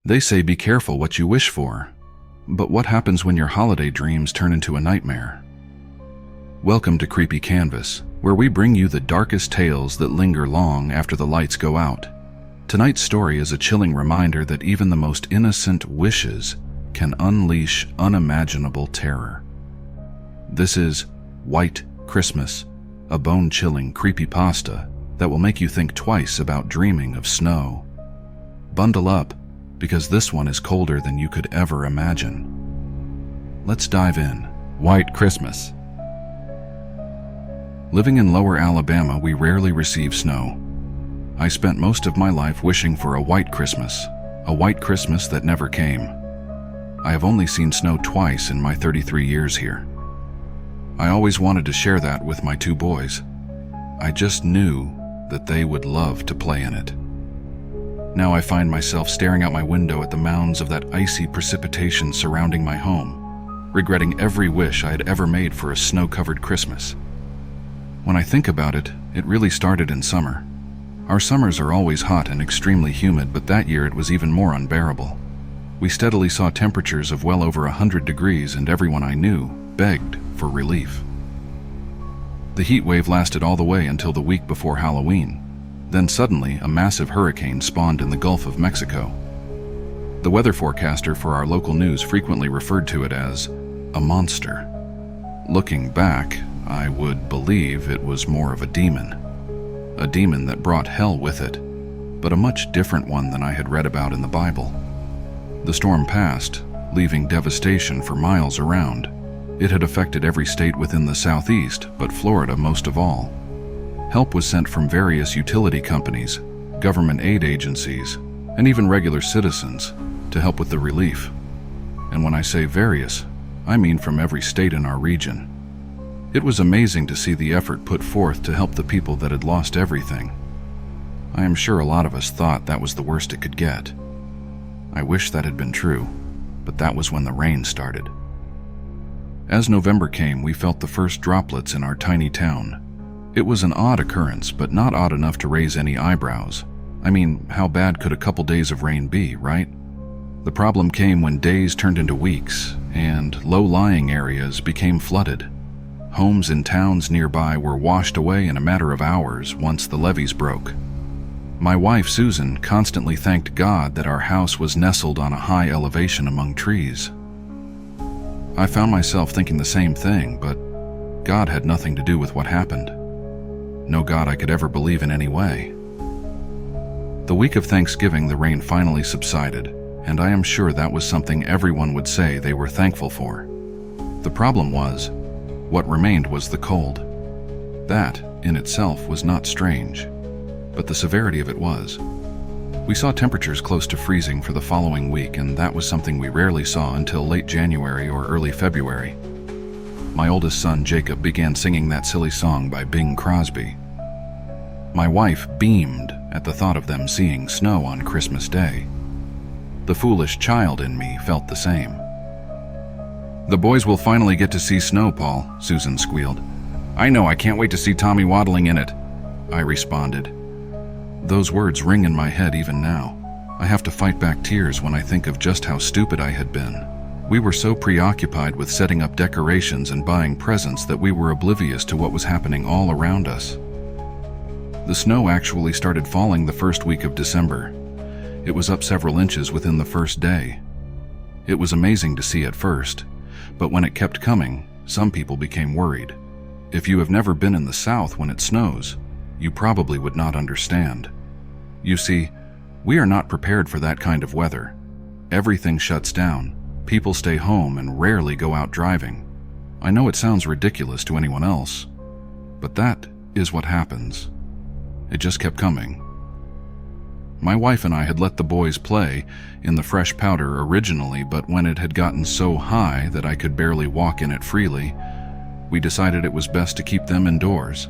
They say be careful what you wish for, but what happens when your holiday dreams turn into a nightmare? Welcome to Creepy Canvas, where we bring you the darkest tales that linger long after the lights go out. Tonight's story is a chilling reminder that even the most innocent wishes can unleash unimaginable terror. This is White Christmas, a bone-chilling creepypasta that will make you think twice about dreaming of snow. Bundle up, because this one is colder than you could ever imagine. Let's dive in. White Christmas. Living in Lower Alabama, we rarely receive snow. I spent most of my life wishing for a white Christmas that never came. I have only seen snow twice in my 33 years here. I always wanted to share that with my two boys. I just knew that they would love to play in it. Now I find myself staring out my window at the mounds of that icy precipitation surrounding my home, regretting every wish I had ever made for a snow-covered Christmas. When I think about it, it really started in summer. Our summers are always hot and extremely humid, but that year it was even more unbearable. We steadily saw temperatures of well over 100 degrees, and everyone I knew begged for relief. The heat wave lasted all the way until the week before Halloween. Then suddenly, a massive hurricane spawned in the Gulf of Mexico. The weather forecaster for our local news frequently referred to it as a monster. Looking back, I would believe it was more of a demon that brought hell with it, but a much different one than I had read about in the Bible. The storm passed, leaving devastation for miles around. It had affected every state within the southeast, but Florida most of all. Help was sent from various utility companies, government aid agencies, and even regular citizens to help with the relief. And when I say various, I mean from every state in our region. It was amazing to see the effort put forth to help the people that had lost everything. I am sure a lot of us thought that was the worst it could get. I wish that had been true, but that was when the rain started. As November came, we felt the first droplets in our tiny town. It was an odd occurrence, but not odd enough to raise any eyebrows. I mean, how bad could a couple days of rain be, right? The problem came when days turned into weeks, and low-lying areas became flooded. Homes in towns nearby were washed away in a matter of hours once the levees broke. My wife, Susan, constantly thanked God that our house was nestled on a high elevation among trees. I found myself thinking the same thing, but God had nothing to do with what happened. No God I could ever believe in any way. The week of Thanksgiving, the rain finally subsided, and I am sure that was something everyone would say they were thankful for. The problem was, what remained was the cold. That, in itself, was not strange, but the severity of it was. We saw temperatures close to freezing for the following week, and that was something we rarely saw until late January or early February. My oldest son, Jacob, began singing that silly song by Bing Crosby. My wife beamed at the thought of them seeing snow on Christmas Day. The foolish child in me felt the same. "The boys will finally get to see snow, Paul," Susan squealed. "I know, I can't wait to see Tommy waddling in it," I responded. Those words ring in my head even now. I have to fight back tears when I think of just how stupid I had been. We were so preoccupied with setting up decorations and buying presents that we were oblivious to what was happening all around us. The snow actually started falling the first week of December. It was up several inches within the first day. It was amazing to see at first, but when it kept coming, some people became worried. If you have never been in the South when it snows, you probably would not understand. You see, we are not prepared for that kind of weather. Everything shuts down. People stay home and rarely go out driving. I know it sounds ridiculous to anyone else, but that is what happens. It just kept coming. My wife and I had let the boys play in the fresh powder originally, but when it had gotten so high that I could barely walk in it freely, we decided it was best to keep them indoors.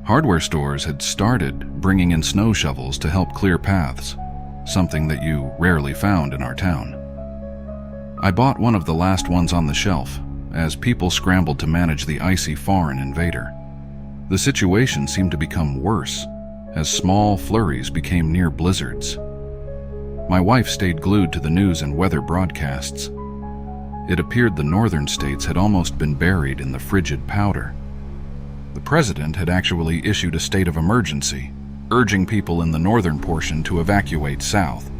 Hardware stores had started bringing in snow shovels to help clear paths, something that you rarely found in our town. I bought one of the last ones on the shelf, as people scrambled to manage the icy foreign invader. The situation seemed to become worse, as small flurries became near blizzards. My wife stayed glued to the news and weather broadcasts. It appeared the northern states had almost been buried in the frigid powder. The president had actually issued a state of emergency, urging people in the northern portion to evacuate south.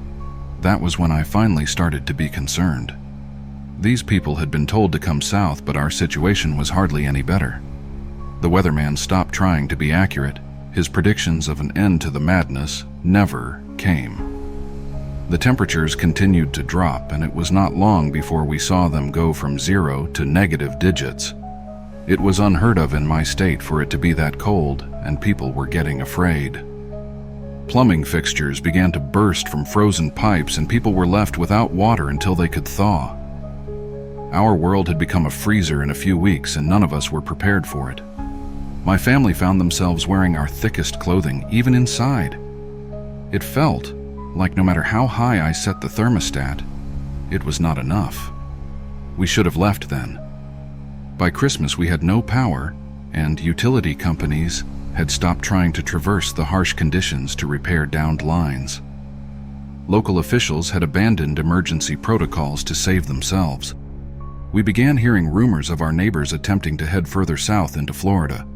That was when I finally started to be concerned. These people had been told to come south, but our situation was hardly any better. The weatherman stopped trying to be accurate. His predictions of an end to the madness never came. The temperatures continued to drop, and it was not long before we saw them go from 0 to negative digits. It was unheard of in my state for it to be that cold, and people were getting afraid. Plumbing fixtures began to burst from frozen pipes, and people were left without water until they could thaw. Our world had become a freezer in a few weeks, and none of us were prepared for it. My family found themselves wearing our thickest clothing, even inside. It felt like no matter how high I set the thermostat, it was not enough. We should have left then. By Christmas, we had no power, and utility companies had stopped trying to traverse the harsh conditions to repair downed lines. Local officials had abandoned emergency protocols to save themselves. We began hearing rumors of our neighbors attempting to head further south into Florida.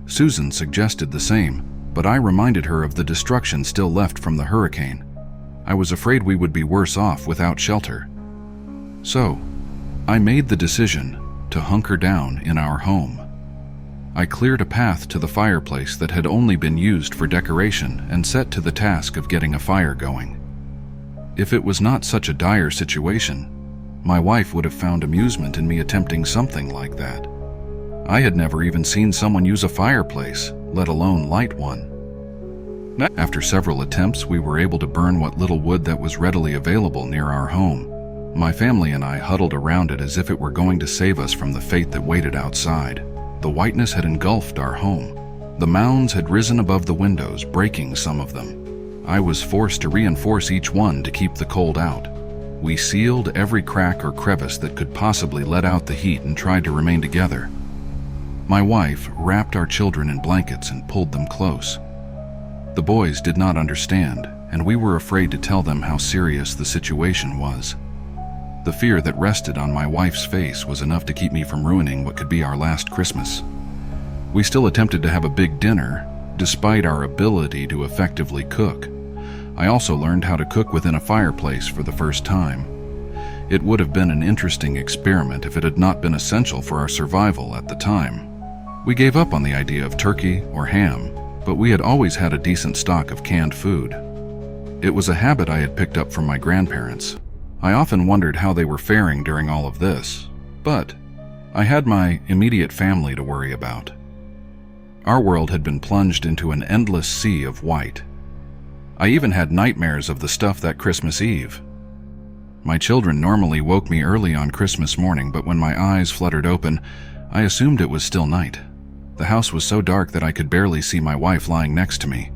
Susan suggested the same, but I reminded her of the destruction still left from the hurricane. I was afraid we would be worse off without shelter. So, I made the decision to hunker down in our home. I cleared a path to the fireplace that had only been used for decoration and set to the task of getting a fire going. If it was not such a dire situation, my wife would have found amusement in me attempting something like that. I had never even seen someone use a fireplace, let alone light one. After several attempts, we were able to burn what little wood that was readily available near our home. My family and I huddled around it as if it were going to save us from the fate that waited outside. The whiteness had engulfed our home. The mounds had risen above the windows, breaking some of them. I was forced to reinforce each one to keep the cold out. We sealed every crack or crevice that could possibly let out the heat and tried to remain together. My wife wrapped our children in blankets and pulled them close. The boys did not understand, and we were afraid to tell them how serious the situation was. The fear that rested on my wife's face was enough to keep me from ruining what could be our last Christmas. We still attempted to have a big dinner, despite our ability to effectively cook. I also learned how to cook within a fireplace for the first time. It would have been an interesting experiment if it had not been essential for our survival at the time. We gave up on the idea of turkey or ham, but we had always had a decent stock of canned food. It was a habit I had picked up from my grandparents. I often wondered how they were faring during all of this, but I had my immediate family to worry about. Our world had been plunged into an endless sea of white. I even had nightmares of the stuff that Christmas Eve. My children normally woke me early on Christmas morning, but when my eyes fluttered open, I assumed it was still night. The house was so dark that I could barely see my wife lying next to me.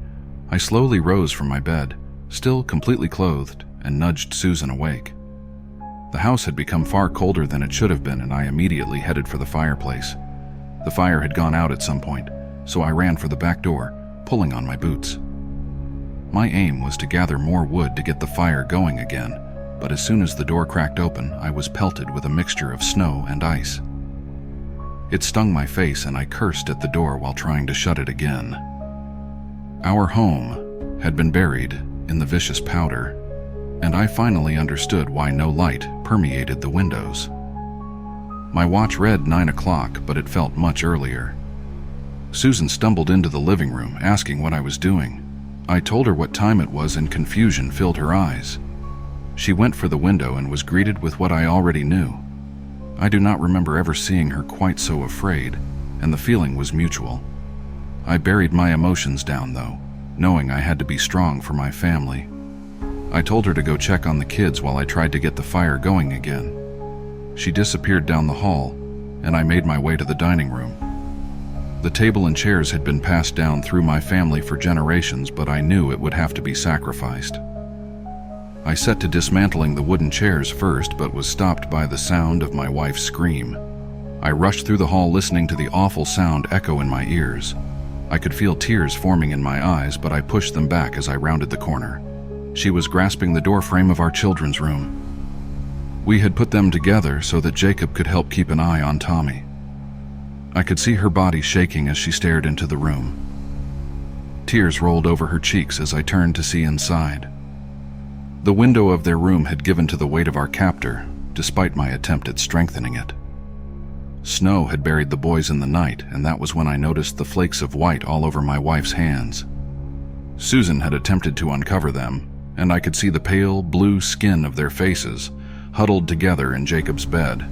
I slowly rose from my bed, still completely clothed, and nudged Susan awake. The house had become far colder than it should have been, and I immediately headed for the fireplace. The fire had gone out at some point, so I ran for the back door, pulling on my boots. My aim was to gather more wood to get the fire going again, but as soon as the door cracked open, I was pelted with a mixture of snow and ice. It stung my face, and I cursed at the door while trying to shut it again. Our home had been buried in the vicious powder, and I finally understood why no light permeated the windows. My watch read 9 o'clock, but it felt much earlier. Susan stumbled into the living room, asking what I was doing. I told her what time it was, and confusion filled her eyes. She went for the window and was greeted with what I already knew. I do not remember ever seeing her quite so afraid, and the feeling was mutual. I buried my emotions down, though, knowing I had to be strong for my family. I told her to go check on the kids while I tried to get the fire going again. She disappeared down the hall, and I made my way to the dining room. The table and chairs had been passed down through my family for generations, but I knew it would have to be sacrificed. I set to dismantling the wooden chairs first, but was stopped by the sound of my wife's scream. I rushed through the hall, listening to the awful sound echo in my ears. I could feel tears forming in my eyes, but I pushed them back as I rounded the corner. She was grasping the doorframe of our children's room. We had put them together so that Jacob could help keep an eye on Tommy. I could see her body shaking as she stared into the room. Tears rolled over her cheeks as I turned to see inside. The window of their room had given to the weight of our captor, despite my attempt at strengthening it. Snow had buried the boys in the night, and that was when I noticed the flakes of white all over my wife's hands. Susan had attempted to uncover them, and I could see the pale blue skin of their faces, huddled together in Jacob's bed.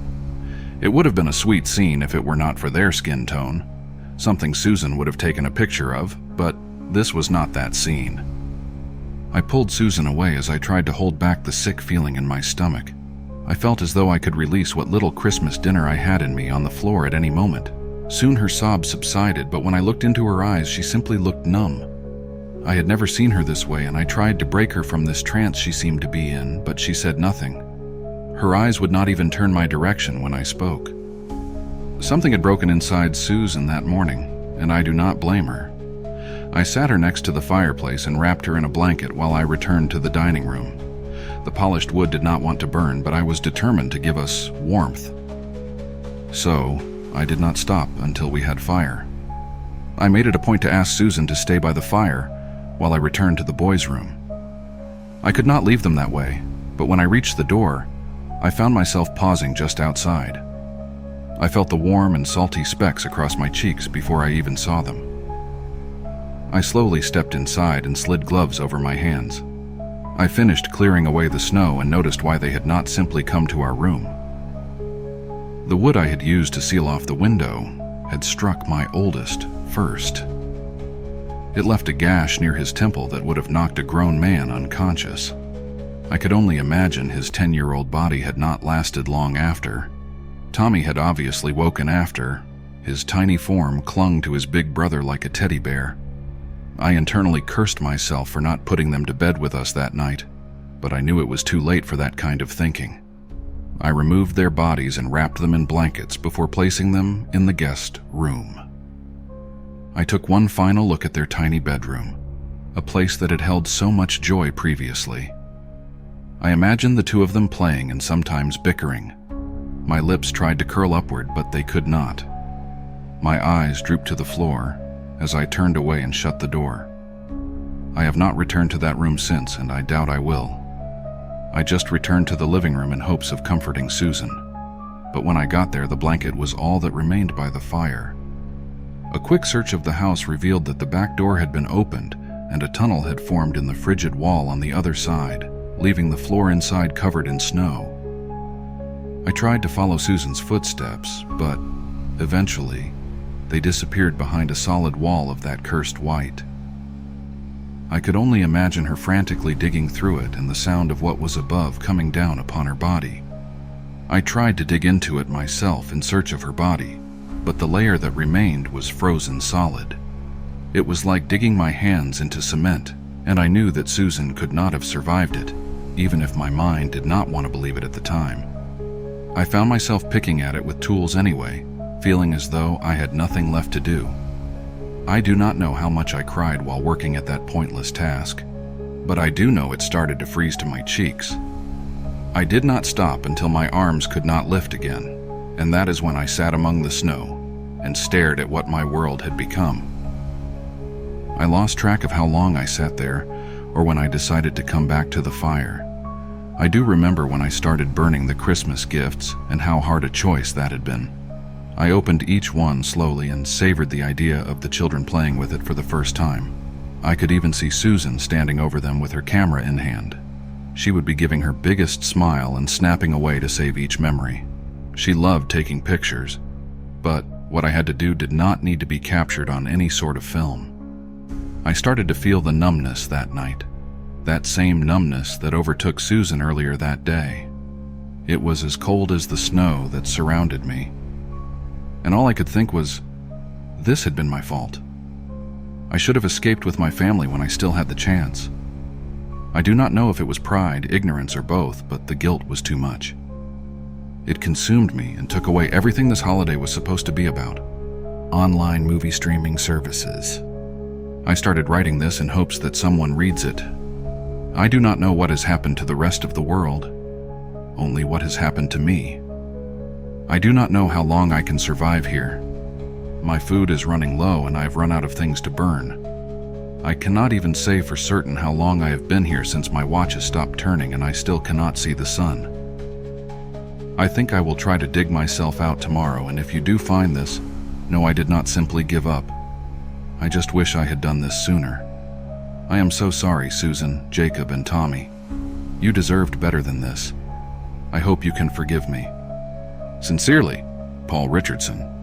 It would have been a sweet scene if it were not for their skin tone, something Susan would have taken a picture of, but this was not that scene. I pulled Susan away as I tried to hold back the sick feeling in my stomach. I felt as though I could release what little Christmas dinner I had in me on the floor at any moment. Soon her sobs subsided, but when I looked into her eyes, she simply looked numb. I had never seen her this way, and I tried to break her from this trance she seemed to be in, but she said nothing. Her eyes would not even turn my direction when I spoke. Something had broken inside Susan that morning, and I do not blame her. I sat her next to the fireplace and wrapped her in a blanket while I returned to the dining room. The polished wood did not want to burn, but I was determined to give us warmth. So, I did not stop until we had fire. I made it a point to ask Susan to stay by the fire while I returned to the boys' room. I could not leave them that way, but when I reached the door, I found myself pausing just outside. I felt the warm and salty specks across my cheeks before I even saw them. I slowly stepped inside and slid gloves over my hands. I finished clearing away the snow and noticed why they had not simply come to our room. The wood I had used to seal off the window had struck my oldest first. It left a gash near his temple that would have knocked a grown man unconscious. I could only imagine his 10-year-old body had not lasted long after. Tommy had obviously woken after. His tiny form clung to his big brother like a teddy bear. I internally cursed myself for not putting them to bed with us that night, but I knew it was too late for that kind of thinking. I removed their bodies and wrapped them in blankets before placing them in the guest room. I took one final look at their tiny bedroom, a place that had held so much joy previously. I imagined the two of them playing and sometimes bickering. My lips tried to curl upward, but they could not. My eyes drooped to the floor as I turned away and shut the door. I have not returned to that room since, and I doubt I will. I just returned to the living room in hopes of comforting Susan. But when I got there, the blanket was all that remained by the fire. A quick search of the house revealed that the back door had been opened and a tunnel had formed in the frigid wall on the other side, leaving the floor inside covered in snow. I tried to follow Susan's footsteps, but eventually, they disappeared behind a solid wall of that cursed white. I could only imagine her frantically digging through it and the sound of what was above coming down upon her body. I tried to dig into it myself in search of her body, but the layer that remained was frozen solid. It was like digging my hands into cement, and I knew that Susan could not have survived it, even if my mind did not want to believe it at the time. I found myself picking at it with tools anyway, feeling as though I had nothing left to do. I do not know how much I cried while working at that pointless task, but I do know it started to freeze to my cheeks. I did not stop until my arms could not lift again, and that is when I sat among the snow and stared at what my world had become. I lost track of how long I sat there, or when I decided to come back to the fire. I do remember when I started burning the Christmas gifts and how hard a choice that had been. I opened each one slowly and savored the idea of the children playing with it for the first time. I could even see Susan standing over them with her camera in hand. She would be giving her biggest smile and snapping away to save each memory. She loved taking pictures, but what I had to do did not need to be captured on any sort of film. I started to feel the numbness that night, that same numbness that overtook Susan earlier that day. It was as cold as the snow that surrounded me. And all I could think was, this had been my fault. I should have escaped with my family when I still had the chance. I do not know if it was pride, ignorance, or both, but the guilt was too much. It consumed me and took away everything this holiday was supposed to be about. Online movie streaming services. I started writing this in hopes that someone reads it. I do not know what has happened to the rest of the world, only what has happened to me. I do not know how long I can survive here. My food is running low and I have run out of things to burn. I cannot even say for certain how long I have been here since my watch has stopped turning and I still cannot see the sun. I think I will try to dig myself out tomorrow, and if you do find this, know I did not simply give up. I just wish I had done this sooner. I am so sorry, Susan, Jacob, and Tommy. You deserved better than this. I hope you can forgive me. Sincerely, Paul Richardson.